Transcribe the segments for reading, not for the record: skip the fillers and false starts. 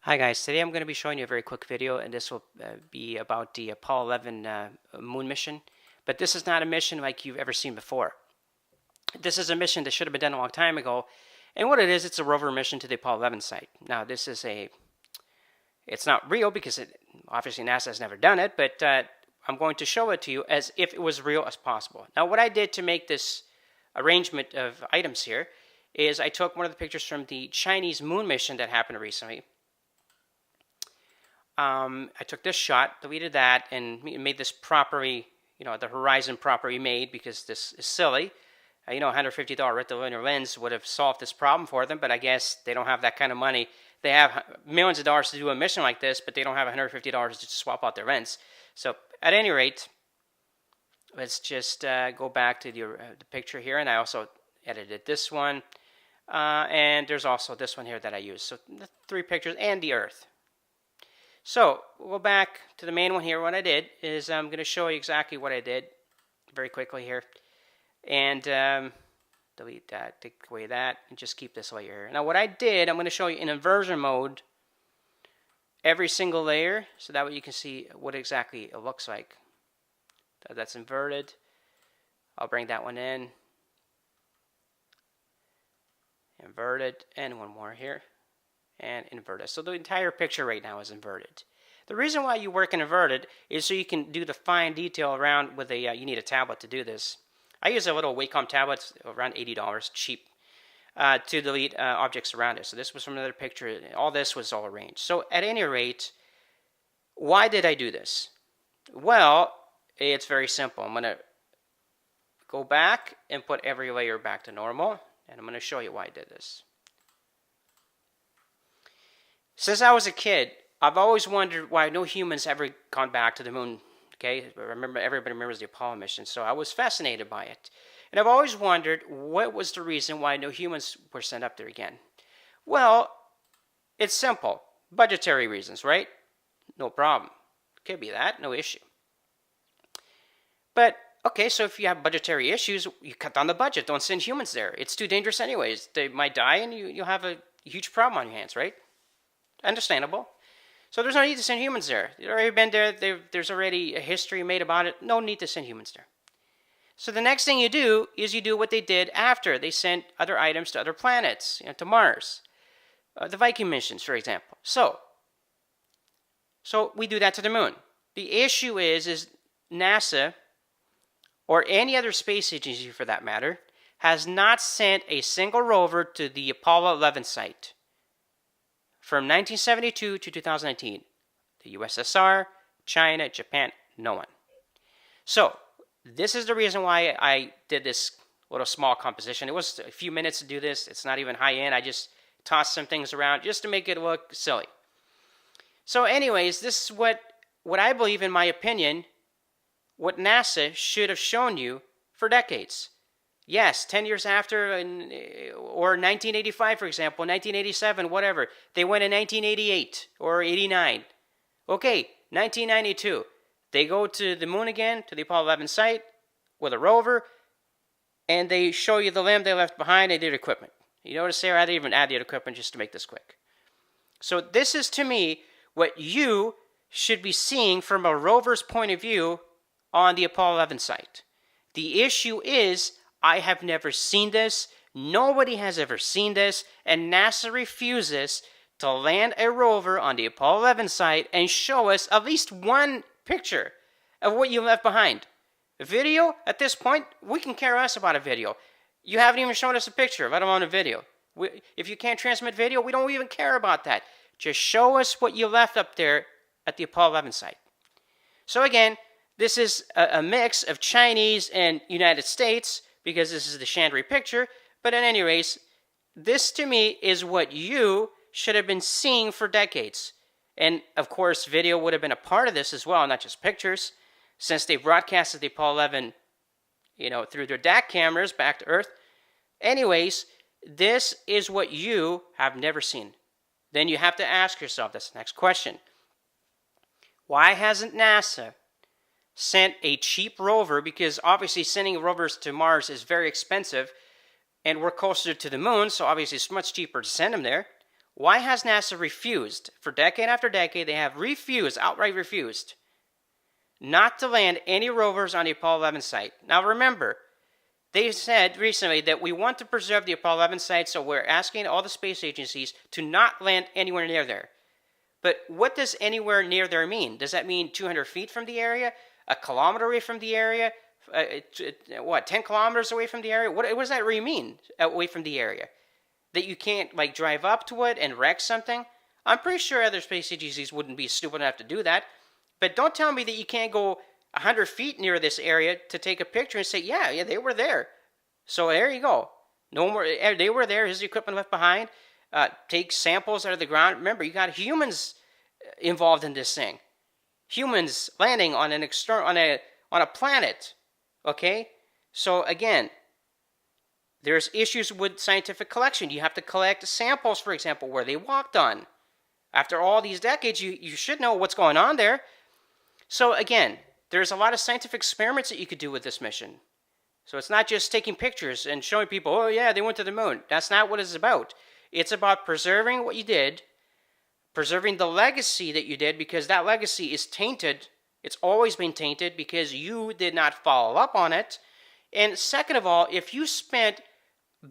Hi guys, today I'm going to be showing you a very quick video, and this will be about the Apollo 11 moon mission. But this is not a mission like you've ever seen before. This is a mission that should have been done a long time ago, and what it is, it's a rover mission to the Apollo 11 site. Now this is it's not real because obviously NASA has never done it, but I'm going to show it to you as if it was real as possible. Now what I did to make this arrangement of items here is I took one of the pictures from the Chinese moon mission that happened recently. I took this shot, deleted that, and made this properly, the horizon properly made because this is silly. $150 rectilinear lens would have solved this problem for them, but I guess they don't have that kind of money. They have millions of dollars to do a mission like this, but they don't have $150 to swap out their lens. So at any rate, let's just go back to the picture here, and I also edited this one. And there's also this one here that I used. So the three pictures and the Earth. So we'll go back to the main one here. What I did is I'm going to show you exactly what I did very quickly here. And delete that, take away that, and just keep this layer here. Now what I did, I'm going to show you in inversion mode every single layer so that way you can see what exactly it looks like. That's inverted. I'll bring that one in. Inverted, and one more here. And inverted. So the entire picture right now is inverted. The reason why you work in inverted is so you can do the fine detail around with a, you need a tablet to do this. I use a little Wacom tablet, around $80, cheap, to delete objects around it. So this was from another picture. All this was all arranged. So at any rate, why did I do this? Well, it's very simple. I'm going to go back and put every layer back to normal. And I'm going to show you why I did this. Since I was a kid, I've always wondered why no humans ever gone back to the moon. Okay, remember, everybody remembers the Apollo mission, so I was fascinated by it. And I've always wondered what was the reason why no humans were sent up there again. Well, it's simple. Budgetary reasons, right? No problem. Could be that, no issue. But, okay, so if you have budgetary issues, you cut down the budget. Don't send humans there. It's too dangerous anyways. They might die and you'll have a huge problem on your hands, right? Understandable. So there's no need to send humans there. They've already been there. There's already a history made about it. No need to send humans there. So the next thing you do is you do what they did after. They sent other items to other planets, to Mars. The Viking missions, for example. So we do that to the moon. The issue is NASA, or any other space agency for that matter, has not sent a single rover to the Apollo 11 site. From 1972 to 2019, the USSR, China, Japan, no one. So this is the reason why I did this little small composition. It was a few minutes to do this. It's not even high end. I just tossed some things around just to make it look silly. So anyways, this is what I believe, in my opinion, what NASA should have shown you for decades. Yes, 10 years after, or 1985, for example, 1987, whatever. They went in 1988 or 89. Okay, 1992. They go to the moon again, to the Apollo 11 site with a rover, and they show you the limb they left behind. They did equipment. You notice there, I didn't even add the equipment just to make this quick. So this is, to me, what you should be seeing from a rover's point of view on the Apollo 11 site. The issue is, I have never seen this, nobody has ever seen this, and NASA refuses to land a rover on the Apollo 11 site and show us at least one picture of what you left behind. A video, at this point, we can care less about a video. You haven't even shown us a picture, let alone a video. If you can't transmit video, we don't even care about that. Just show us what you left up there at the Apollo 11 site. So again, this is a mix of Chinese and United States, because this is the Chandra picture, but at any rate, this to me is what you should have been seeing for decades. And of course, video would have been a part of this as well, not just pictures, since they broadcasted the Apollo 11, through their DAC cameras back to Earth. Anyways, this is what you have never seen. Then you have to ask yourself this next question. Why hasn't NASA sent a cheap rover, because obviously sending rovers to Mars is very expensive, and we're closer to the moon, so obviously it's much cheaper to send them there. Why has NASA refused? For decade after decade, they have refused, outright refused, not to land any rovers on the Apollo 11 site. Now remember, they said recently that we want to preserve the Apollo 11 site, so we're asking all the space agencies to not land anywhere near there. But what does anywhere near there mean? Does that mean 200 feet from the area? A kilometer away from the area? 10 kilometers away from the area? What does that really mean, away from the area? That you can't, like, drive up to it and wreck something? I'm pretty sure other space agencies wouldn't be stupid enough to do that. But don't tell me that you can't go 100 feet near this area to take a picture and say, yeah, they were there. So there you go. No more. They were there. Here's the equipment left behind. Take samples out of the ground. Remember, you got humans involved in this thing. Humans landing on an on a planet. Okay? So again, there's issues with scientific collection. You have to collect samples, for example, where they walked on. After all these decades, you should know what's going on there. So again, there's a lot of scientific experiments that you could do with this mission. So it's not just taking pictures and showing people, oh yeah, they went to the moon. That's not what it's about. It's about preserving what you did, preserving the legacy that you did, because that legacy is tainted. It's always been tainted because you did not follow up on it. And second of all, if you spent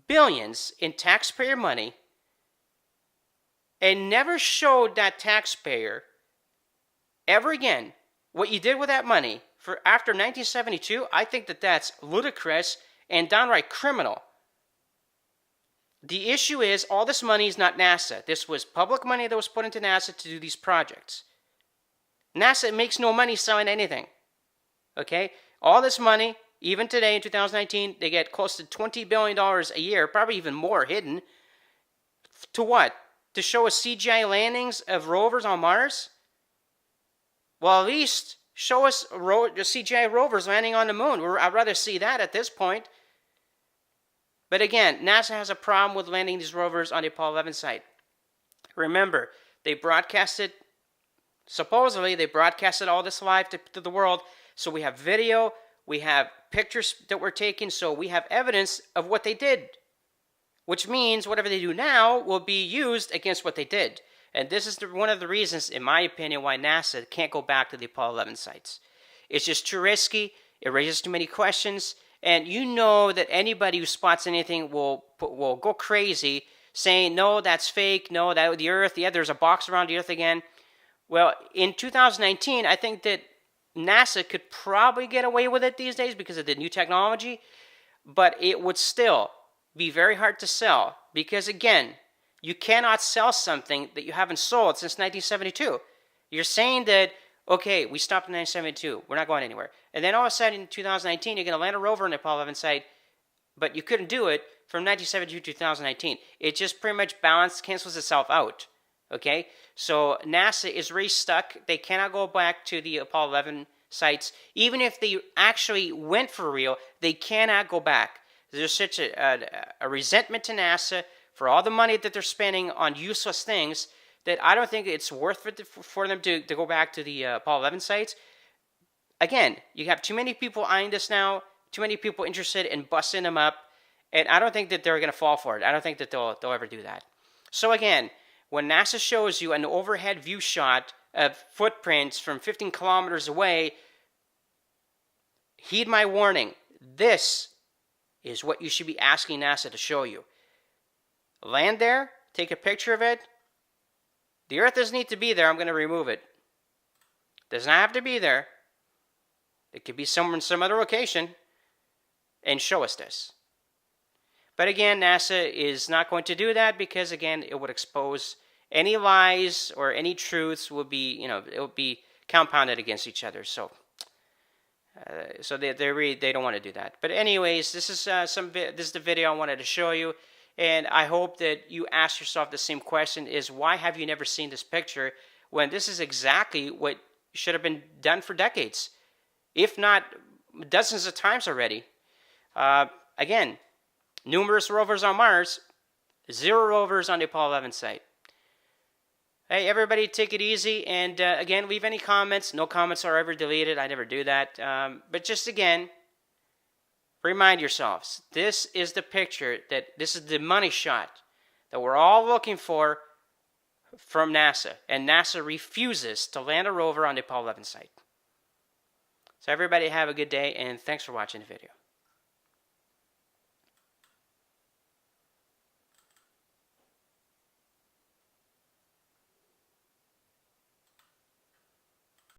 billions in taxpayer money and never showed that taxpayer ever again what you did with that money for after 1972, I think that that's ludicrous and downright criminal. The issue is, all this money is not NASA. This was public money that was put into NASA to do these projects. NASA makes no money selling anything. Okay? All this money, even today in 2019, they get close to $20 billion a year, probably even more hidden. To what? To show us CGI landings of rovers on Mars? Well, at least show us CGI rovers landing on the moon. I'd rather see that at this point. But again, NASA has a problem with landing these rovers on the Apollo 11 site. Remember, supposedly they broadcasted all this live to the world. So we have video, we have pictures that were taken, so we have evidence of what they did. Which means whatever they do now will be used against what they did. And this is one of the reasons, in my opinion, why NASA can't go back to the Apollo 11 sites. It's just too risky. It raises too many questions. And you know that anybody who spots anything will go crazy saying, no, that's fake. No, that the Earth, yeah, there's a box around the Earth again. Well, in 2019, I think that NASA could probably get away with it these days because of the new technology. But it would still be very hard to sell because, again, you cannot sell something that you haven't sold since 1972. You're saying that, okay, we stopped in 1972. We're not going anywhere. And then all of a sudden in 2019, you're going to land a rover on the Apollo 11 site, but you couldn't do it from 1972 to 2019. It just pretty much cancels itself out. Okay? So NASA is really stuck. They cannot go back to the Apollo 11 sites. Even if they actually went for real, they cannot go back. There's such a resentment to NASA for all the money that they're spending on useless things that I don't think it's worth it for them to go back to the Apollo 11 sites. Again, you have too many people eyeing this now, too many people interested in busting them up, and I don't think that they're going to fall for it. I don't think that they'll ever do that. So again, when NASA shows you an overhead view shot of footprints from 15 kilometers away, heed my warning. This is what you should be asking NASA to show you. Land there, take a picture of it. The Earth doesn't need to be there. I'm going to remove it. Does not have to be there. It could be somewhere in some other location. And show us this. But again, NASA is not going to do that because, again, it would expose any lies or any truths will be, it will be compounded against each other. So they don't want to do that. But anyways, this is the video I wanted to show you. And I hope that you ask yourself the same question, is why have you never seen this picture when this is exactly what should have been done for decades, if not dozens of times already. Again, numerous rovers on Mars, 0 rovers on the Apollo 11 site. Hey, everybody, take it easy. And again, leave any comments. No comments are ever deleted. I never do that. But just again, remind yourselves, this is the picture, this is the money shot that we're all looking for from NASA, and NASA refuses to land a rover on the Apollo 11 site. So everybody have a good day, and thanks for watching the video.